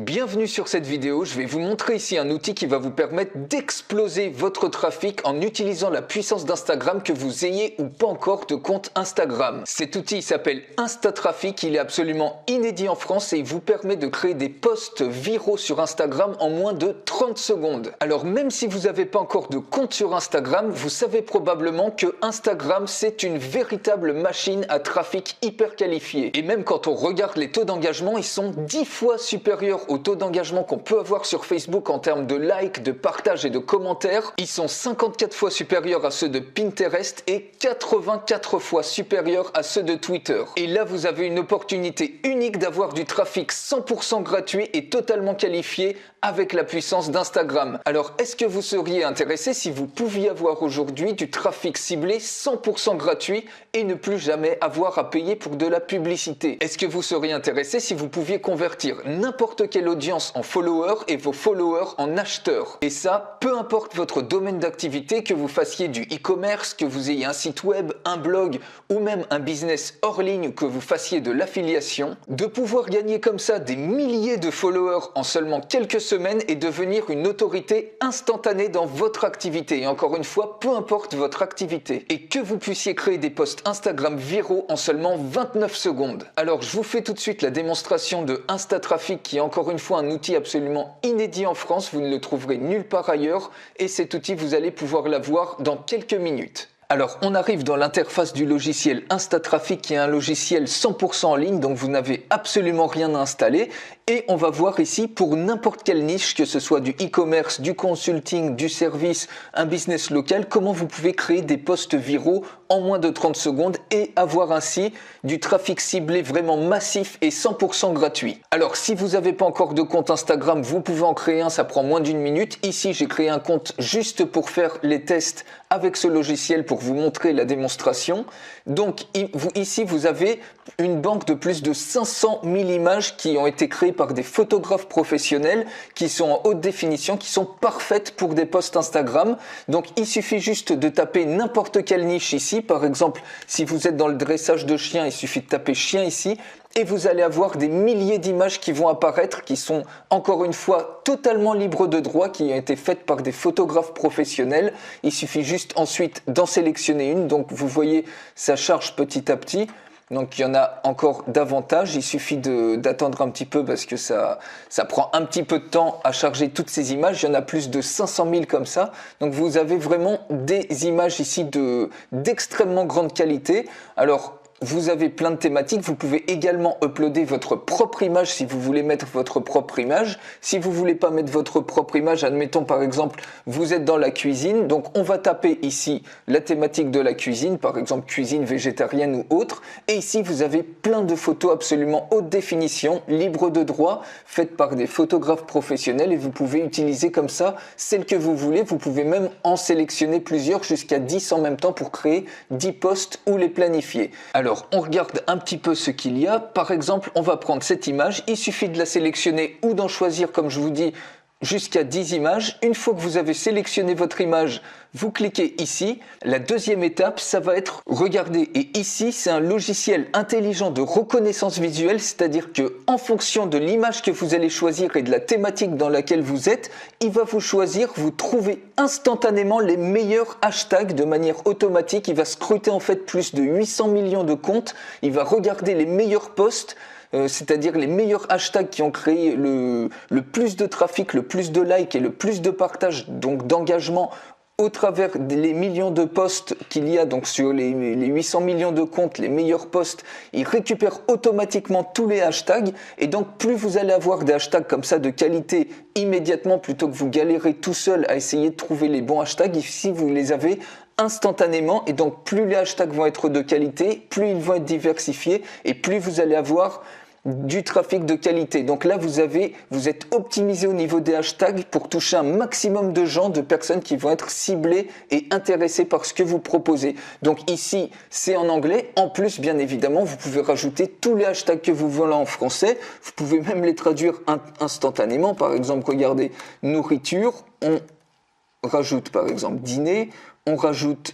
Bienvenue sur cette vidéo, je vais vous montrer ici un outil qui va vous permettre d'exploser votre trafic en utilisant la puissance d'Instagram, que vous ayez ou pas encore de compte Instagram. Cet outil s'appelle Instatraffic, il est absolument inédit en France et il vous permet de créer des posts viraux sur Instagram en moins de 30 secondes. Alors même si vous n'avez pas encore de compte sur Instagram, vous savez probablement que Instagram c'est une véritable machine à trafic hyper qualifiée. Et même quand on regarde les taux d'engagement, ils sont 10 fois supérieurs au taux d'engagement qu'on peut avoir sur Facebook en termes de likes, de partages et de commentaires. Ils sont 54 fois supérieurs à ceux de Pinterest et 84 fois supérieurs à ceux de Twitter. Et là, vous avez une opportunité unique d'avoir du trafic 100% gratuit et totalement qualifié avec la puissance d'Instagram. Alors, est-ce que vous seriez intéressé si vous pouviez avoir aujourd'hui du trafic ciblé 100% gratuit et ne plus jamais avoir à payer pour de la publicité? Est-ce que vous seriez intéressé si vous pouviez convertir n'importe quelle audience en followers et vos followers en acheteurs? Et ça, peu importe votre domaine d'activité, que vous fassiez du e-commerce, que vous ayez un site web, un blog ou même un business hors ligne, que vous fassiez de l'affiliation, de pouvoir gagner comme ça des milliers de followers en seulement quelques semaines et devenir une autorité instantanée dans votre activité. Et encore une fois, peu importe votre activité. Et que vous puissiez créer des posts Instagram viraux en seulement 29 secondes. Alors, je vous fais tout de suite la démonstration de Instatraffic, qui est encore une fois un outil absolument inédit en France. Vous ne le trouverez nulle part ailleurs. Et cet outil, vous allez pouvoir l'avoir dans quelques minutes. Alors, on arrive dans l'interface du logiciel Instatraffic, qui est un logiciel 100% en ligne, donc vous n'avez absolument rien à installer. Et on va voir ici, pour n'importe quelle niche, que ce soit du e-commerce, du consulting, du service, un business local, comment vous pouvez créer des posts viraux en moins de 30 secondes et avoir ainsi du trafic ciblé vraiment massif et 100% gratuit. Alors, si vous n'avez pas encore de compte Instagram, vous pouvez en créer un, ça prend moins d'une minute. Ici, j'ai créé un compte juste pour faire les tests avec ce logiciel pour vous montrer la démonstration. Donc ici, vous avez une banque de plus de 500 000 images qui ont été créées par des photographes professionnels, qui sont en haute définition, qui sont parfaites pour des posts Instagram. Donc il suffit juste de taper n'importe quelle niche ici. Par exemple, si vous êtes dans le dressage de chiens, il suffit de taper chien ici. Et vous allez avoir des milliers d'images qui vont apparaître, qui sont encore une fois totalement libres de droit, qui ont été faites par des photographes professionnels. Il suffit juste ensuite d'en sélectionner une. Donc vous voyez, ça charge petit à petit. Donc il y en a encore davantage, il suffit d'attendre un petit peu parce que ça prend un petit peu de temps à charger toutes ces images. Il y en a plus de 500 000 comme ça. Donc vous avez vraiment des images ici d'extrêmement grande qualité. Alors, vous avez plein de thématiques, vous pouvez également uploader votre propre image si vous voulez mettre votre propre image. Si vous voulez pas mettre votre propre image, admettons par exemple, vous êtes dans la cuisine, donc on va taper ici la thématique de la cuisine, par exemple cuisine végétarienne ou autre, et ici vous avez plein de photos absolument haute définition, libres de droit, faites par des photographes professionnels et vous pouvez utiliser comme ça celle que vous voulez. Vous pouvez même en sélectionner plusieurs, jusqu'à 10 en même temps pour créer 10 posts ou les planifier. Alors, on regarde un petit peu ce qu'il y a. Par exemple, on va prendre cette image. Il suffit de la sélectionner ou d'en choisir, comme je vous dis, jusqu'à 10 images. Une fois que vous avez sélectionné votre image, vous cliquez ici. La deuxième étape, ça va être regarder. Et ici, c'est un logiciel intelligent de reconnaissance visuelle, c'est-à-dire que en fonction de l'image que vous allez choisir et de la thématique dans laquelle vous êtes, il va vous choisir, vous trouver instantanément les meilleurs hashtags de manière automatique. Il va scruter en fait plus de 800 millions de comptes. Il va regarder les meilleurs posts, c'est-à-dire les meilleurs hashtags qui ont créé le plus de trafic, le plus de likes et le plus de partages, donc d'engagement au travers des millions de posts qu'il y a, donc sur les 800 millions de comptes, les meilleurs posts, il récupère automatiquement tous les hashtags. Et donc plus vous allez avoir des hashtags comme ça de qualité immédiatement, plutôt que vous galérez tout seul à essayer de trouver les bons hashtags, ici vous les avez instantanément. Et donc plus les hashtags vont être de qualité, plus ils vont être diversifiés et plus vous allez avoir du trafic de qualité. Donc là, vous êtes optimisé au niveau des hashtags pour toucher un maximum de gens, de personnes qui vont être ciblées et intéressées par ce que vous proposez. Donc ici, c'est en anglais. En plus, bien évidemment, vous pouvez rajouter tous les hashtags que vous voulez en français. Vous pouvez même les traduire instantanément. Par exemple, regardez, nourriture, on rajoute par exemple dîner, on rajoute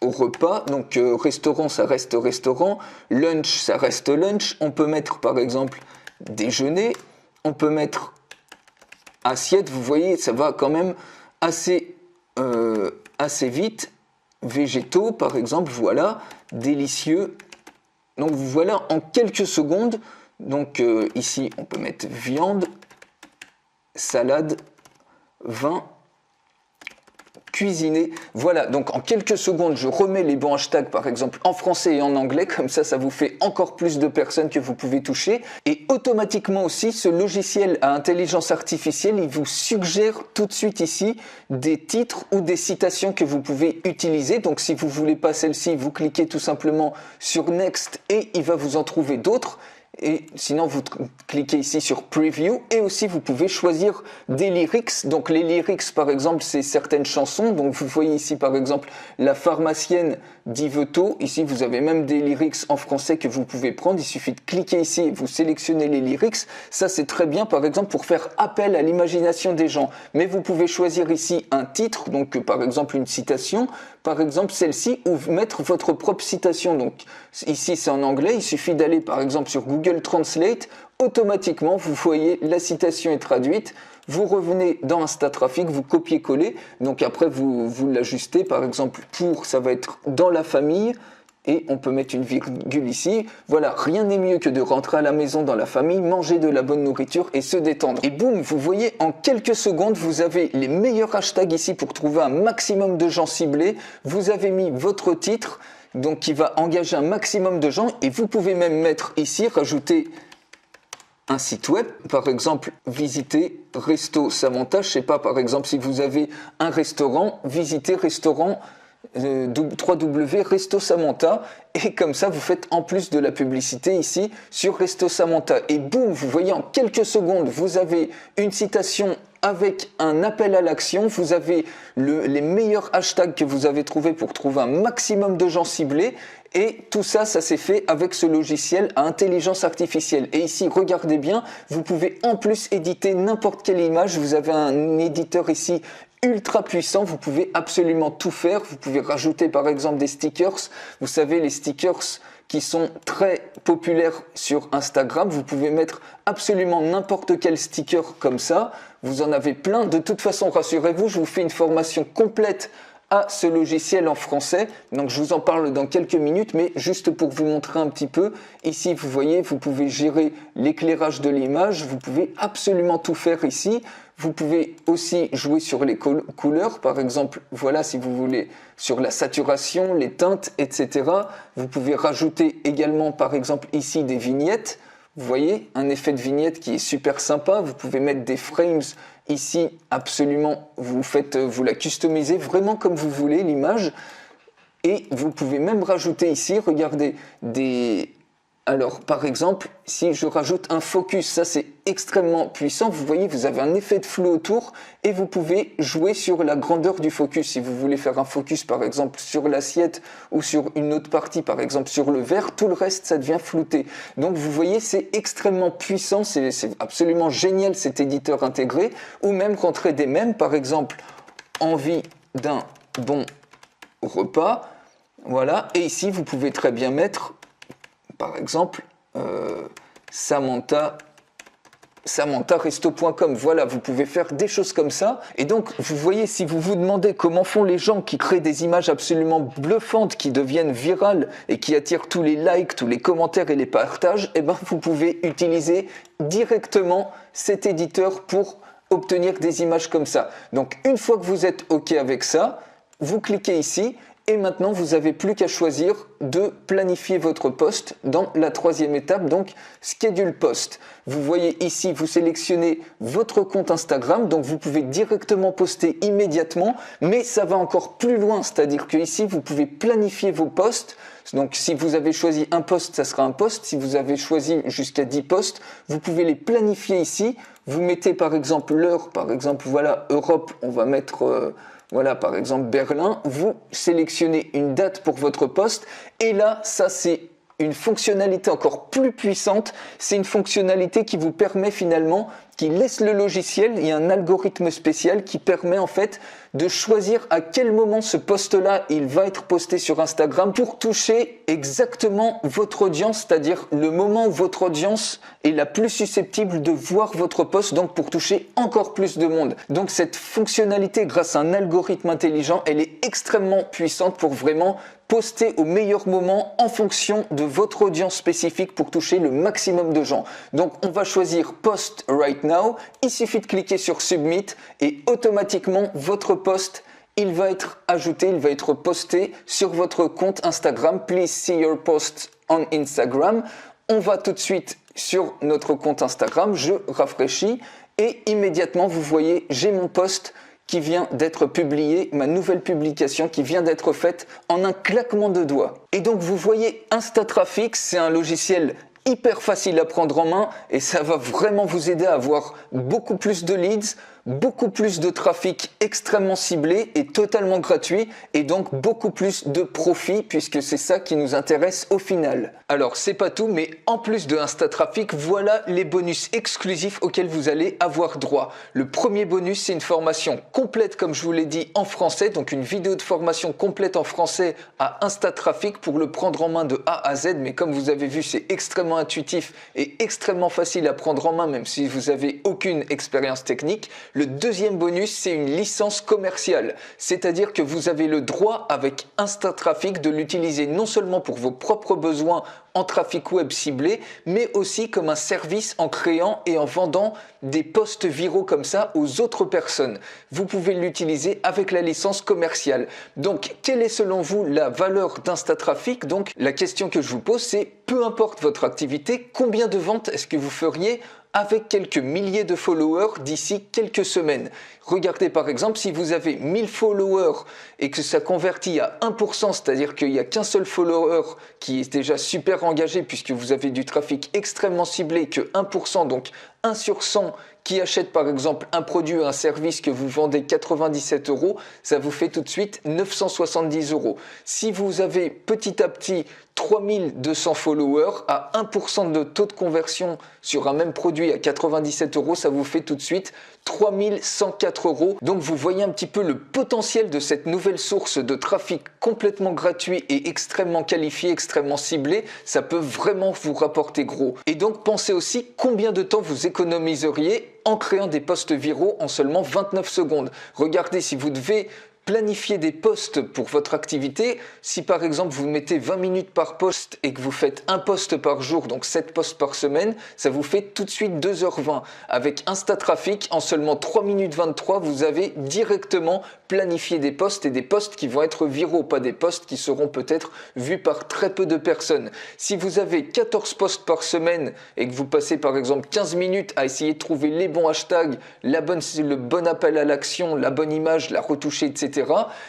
au repas, donc restaurant ça reste restaurant, lunch ça reste lunch, on peut mettre par exemple déjeuner, on peut mettre assiette, vous voyez, ça va quand même assez vite. Végétaux, par exemple, voilà, délicieux. Donc voilà, en quelques secondes. Donc ici, on peut mettre viande, salade, vin, cuisiner. Voilà, donc en quelques secondes, je remets les bons hashtags, par exemple, en français et en anglais. Comme ça vous fait encore plus de personnes que vous pouvez toucher. Et automatiquement aussi, ce logiciel à intelligence artificielle, il vous suggère tout de suite ici des titres ou des citations que vous pouvez utiliser. Donc si vous voulez pas celle-ci, vous cliquez tout simplement sur Next et il va vous en trouver d'autres. Et sinon, vous cliquez ici sur Preview et aussi vous pouvez choisir des lyrics. Donc les lyrics, par exemple, c'est certaines chansons. Donc vous voyez ici, par exemple, La pharmacienne d'Yvetot. Ici, vous avez même des lyrics en français que vous pouvez prendre. Il suffit de cliquer ici et vous sélectionnez les lyrics. Ça, c'est très bien, par exemple, pour faire appel à l'imagination des gens. Mais vous pouvez choisir ici un titre, donc par exemple une citation. Par exemple celle-ci, ou mettre votre propre citation. Donc ici c'est en anglais, il suffit d'aller par exemple sur Google Translate, automatiquement vous voyez la citation est traduite, vous revenez dans Instatraffic, vous copiez-collez, donc après vous l'ajustez, par exemple ça va être dans la famille, et on peut mettre une virgule ici. Voilà, rien n'est mieux que de rentrer à la maison dans la famille, manger de la bonne nourriture et se détendre. Et boum, vous voyez, en quelques secondes, vous avez les meilleurs hashtags ici pour trouver un maximum de gens ciblés. Vous avez mis votre titre, donc qui va engager un maximum de gens. Et vous pouvez même mettre ici, rajouter un site web, par exemple, visiter Resto Samantha. Je sais pas, par exemple, si vous avez un restaurant, visiter restaurant www.Resto Samantha, et comme ça vous faites en plus de la publicité ici sur Resto Samantha et boum, vous voyez en quelques secondes vous avez une citation avec un appel à l'action, vous avez les meilleurs hashtags que vous avez trouvés pour trouver un maximum de gens ciblés. Et tout ça, ça s'est fait avec ce logiciel à intelligence artificielle. Et ici, regardez bien, vous pouvez en plus éditer n'importe quelle image. Vous avez un éditeur ici ultra puissant, vous pouvez absolument tout faire. Vous pouvez rajouter par exemple des stickers. Vous savez, les stickers qui sont très populaires sur Instagram. Vous pouvez mettre absolument n'importe quel sticker comme ça. Vous en avez plein. De toute façon, rassurez-vous, je vous fais une formation complète à ce logiciel en français. Donc je vous en parle dans quelques minutes, mais juste pour vous montrer un petit peu. Ici, vous voyez, vous pouvez gérer l'éclairage de l'image. Vous pouvez absolument tout faire ici. Vous pouvez aussi jouer sur les couleurs. Par exemple, voilà, si vous voulez, sur la saturation, les teintes, etc. Vous pouvez rajouter également, par exemple, ici des vignettes. Vous voyez, un effet de vignette qui est super sympa. Vous pouvez mettre des frames ici, absolument, vous la customisez vraiment comme vous voulez, l'image. Et vous pouvez même rajouter ici, regardez, alors, par exemple, si je rajoute un focus, ça c'est extrêmement puissant. Vous voyez, vous avez un effet de flou autour et vous pouvez jouer sur la grandeur du focus. Si vous voulez faire un focus, par exemple, sur l'assiette ou sur une autre partie, par exemple, sur le verre, tout le reste, ça devient flouté. Donc, vous voyez, c'est extrêmement puissant. C'est absolument génial, cet éditeur intégré. Ou même rentrer des mèmes, par exemple, envie d'un bon repas. Voilà. Et ici, vous pouvez très bien mettre... Par exemple, SamanthaResto.com. Voilà, vous pouvez faire des choses comme ça. Et donc, vous voyez, si vous vous demandez comment font les gens qui créent des images absolument bluffantes, qui deviennent virales et qui attirent tous les likes, tous les commentaires et les partages, eh ben, vous pouvez utiliser directement cet éditeur pour obtenir des images comme ça. Donc, une fois que vous êtes OK avec ça, vous cliquez ici. Et maintenant, vous n'avez plus qu'à choisir de planifier votre post dans la troisième étape, donc Schedule Post. Vous voyez ici, vous sélectionnez votre compte Instagram, donc vous pouvez directement poster immédiatement, mais ça va encore plus loin, c'est-à-dire que ici, vous pouvez planifier vos posts. Donc si vous avez choisi un post, ça sera un post. Si vous avez choisi jusqu'à 10 posts, vous pouvez les planifier ici. Vous mettez par exemple l'heure, par exemple, voilà, Europe, on va mettre... Voilà, par exemple, Berlin, vous sélectionnez une date pour votre poste et là, ça c'est une fonctionnalité encore plus puissante. C'est une fonctionnalité qui vous permet finalement qui laisse le logiciel, il y a un algorithme spécial qui permet en fait de choisir à quel moment ce post-là il va être posté sur Instagram pour toucher exactement votre audience, c'est-à-dire le moment où votre audience est la plus susceptible de voir votre post, donc pour toucher encore plus de monde. Donc cette fonctionnalité grâce à un algorithme intelligent, elle est extrêmement puissante pour vraiment poster au meilleur moment en fonction de votre audience spécifique pour toucher le maximum de gens. Donc on va choisir Post Right Now, il suffit de cliquer sur Submit et automatiquement votre post il va être ajouté, il va être posté sur votre compte Instagram. Please see your post on Instagram. On va tout de suite sur notre compte Instagram, je rafraîchis et immédiatement vous voyez j'ai mon post qui vient d'être publié, ma nouvelle publication qui vient d'être faite en un claquement de doigts. Et donc vous voyez Instatraffic, c'est un logiciel hyper facile à prendre en main et ça va vraiment vous aider à avoir beaucoup plus de leads, beaucoup plus de trafic extrêmement ciblé et totalement gratuit et donc beaucoup plus de profit puisque c'est ça qui nous intéresse au final. Alors c'est pas tout, mais en plus de Instatraffic, voilà les bonus exclusifs auxquels vous allez avoir droit. Le premier bonus, c'est une formation complète comme je vous l'ai dit en français, donc une vidéo de formation complète en français à Instatraffic pour le prendre en main de A à Z, mais comme vous avez vu c'est extrêmement intuitif et extrêmement facile à prendre en main même si vous avez aucune expérience technique. Le deuxième bonus, c'est une licence commerciale, c'est-à-dire que vous avez le droit avec Instatraffic de l'utiliser non seulement pour vos propres besoins en trafic web ciblé, mais aussi comme un service en créant et en vendant des posts viraux comme ça aux autres personnes. Vous pouvez l'utiliser avec la licence commerciale. Donc, quelle est selon vous la valeur d'Instatraffic? Donc, la question que je vous pose, c'est peu importe votre activité, combien de ventes est-ce que vous feriez avec quelques milliers de followers d'ici quelques semaines? Regardez par exemple, si vous avez 1000 followers et que ça convertit à 1%, c'est-à-dire qu'il n'y a qu'un seul follower qui est déjà super engagé puisque vous avez du trafic extrêmement ciblé, que 1%, donc 1 sur 100 qui achète par exemple un produit ou un service que vous vendez 97 €, ça vous fait tout de suite 970 €. Si vous avez petit à petit 3200 followers à 1% de taux de conversion sur un même produit à 97 €, ça vous fait tout de suite 3104 €. Donc vous voyez un petit peu le potentiel de cette nouvelle source de trafic complètement gratuit et extrêmement qualifié, extrêmement ciblé. Ça peut vraiment vous rapporter gros. Et donc pensez aussi combien de temps vous économiseriez en créant des posts viraux en seulement 29 secondes. Regardez, si vous devez planifier des posts pour votre activité, si par exemple vous mettez 20 minutes par post et que vous faites un post par jour, donc 7 posts par semaine, ça vous fait tout de suite 2h20. Avec Instatraffic, en seulement 3 minutes 23, vous avez directement planifié des posts et des posts qui vont être viraux, pas des posts qui seront peut-être vus par très peu de personnes. Si vous avez 14 posts par semaine et que vous passez par exemple 15 minutes à essayer de trouver les bons hashtags, le bon appel à l'action, la bonne image, la retoucher, etc.,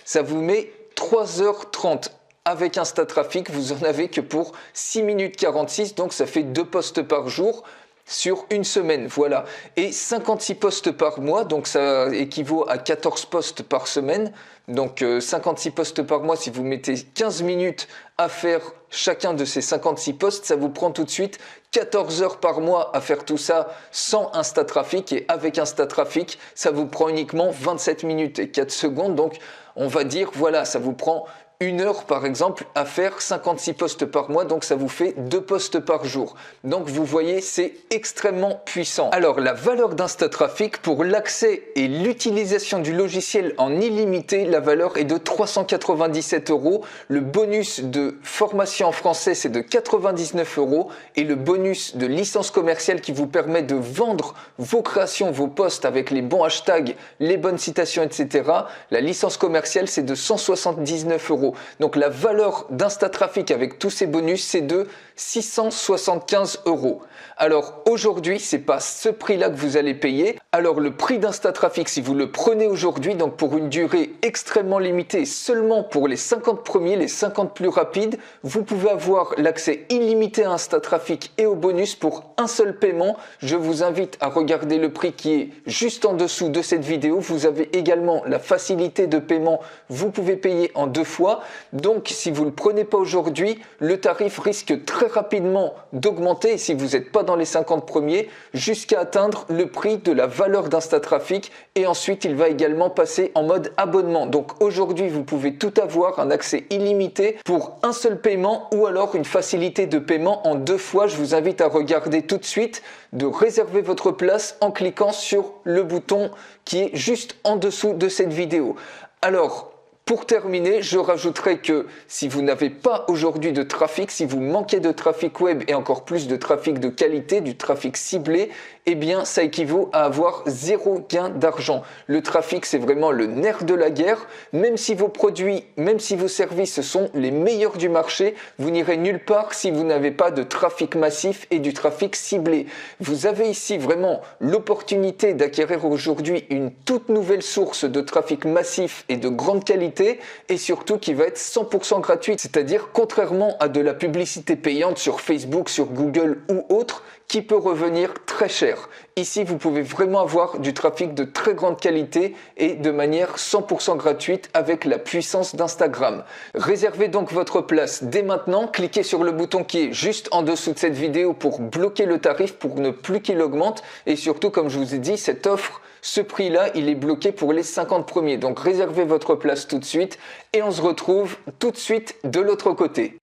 ça vous met 3h30. Avec Instatraffic, vous en avez que pour 6 minutes 46, donc ça fait 2 posts par jour sur une semaine, voilà. Et 56 posts par mois, donc ça équivaut à 14 posts par semaine. Donc 56 posts par mois, si vous mettez 15 minutes à faire chacun de ces 56 posts, ça vous prend tout de suite 14 heures par mois à faire tout ça sans Instatraffic, et avec Instatraffic, ça vous prend uniquement 27 minutes et 4 secondes. Donc on va dire, voilà, ça vous prend 1 heure par exemple à faire 56 posts par mois, donc ça vous fait 2 posts par jour. Donc vous voyez, c'est extrêmement puissant. Alors la valeur d'Instatraffic pour l'accès et l'utilisation du logiciel en illimité, la valeur est de 397 €. Le bonus de formation en français, c'est de 99 € et le bonus de licence commerciale qui vous permet de vendre vos créations, vos posts avec les bons hashtags, les bonnes citations, etc. La licence commerciale, c'est de 179 €. Donc la valeur d'Instatraffic avec tous ces bonus, c'est de 675 €. Alors aujourd'hui, c'est pas ce prix-là que vous allez payer. Alors le prix d'Instatraffic, si vous le prenez aujourd'hui, donc pour une durée extrêmement limitée, seulement pour les 50 premiers, les 50 plus rapides, vous pouvez avoir l'accès illimité à Instatraffic et au bonus pour un seul paiement. Je vous invite à regarder le prix qui est juste en dessous de cette vidéo. Vous avez également la facilité de paiement. Vous pouvez payer en 2 fois. mois. Donc si vous ne le prenez pas aujourd'hui, le tarif risque très rapidement d'augmenter, et si vous n'êtes pas dans les 50 premiers, jusqu'à atteindre le prix de la valeur d'Instatrafic, et ensuite il va également passer en mode abonnement. Donc aujourd'hui vous pouvez tout avoir, un accès illimité pour un seul paiement ou alors une facilité de paiement en 2 fois. Je vous invite à regarder tout de suite, de réserver votre place en cliquant sur le bouton qui est juste en dessous de cette vidéo. Alors, pour terminer, je rajouterai que si vous n'avez pas aujourd'hui de trafic, si vous manquez de trafic web et encore plus de trafic de qualité, du trafic ciblé, eh bien ça équivaut à avoir 0 gain d'argent. Le trafic, c'est vraiment le nerf de la guerre. Même si vos produits, même si vos services sont les meilleurs du marché, vous n'irez nulle part si vous n'avez pas de trafic massif et du trafic ciblé. Vous avez ici vraiment l'opportunité d'acquérir aujourd'hui une toute nouvelle source de trafic massif et de grande qualité, et surtout qui va être 100% gratuite, c'est-à-dire contrairement à de la publicité payante sur Facebook, sur Google ou autre, qui peut revenir très cher. Ici, vous pouvez vraiment avoir du trafic de très grande qualité et de manière 100% gratuite avec la puissance d'Instagram. Réservez donc votre place dès maintenant, cliquez sur le bouton qui est juste en dessous de cette vidéo pour bloquer le tarif, pour ne plus qu'il augmente, et surtout, comme je vous ai dit, cette offre, ce prix-là, il est bloqué pour les 50 premiers. Donc réservez votre place tout de suite et on se retrouve tout de suite de l'autre côté.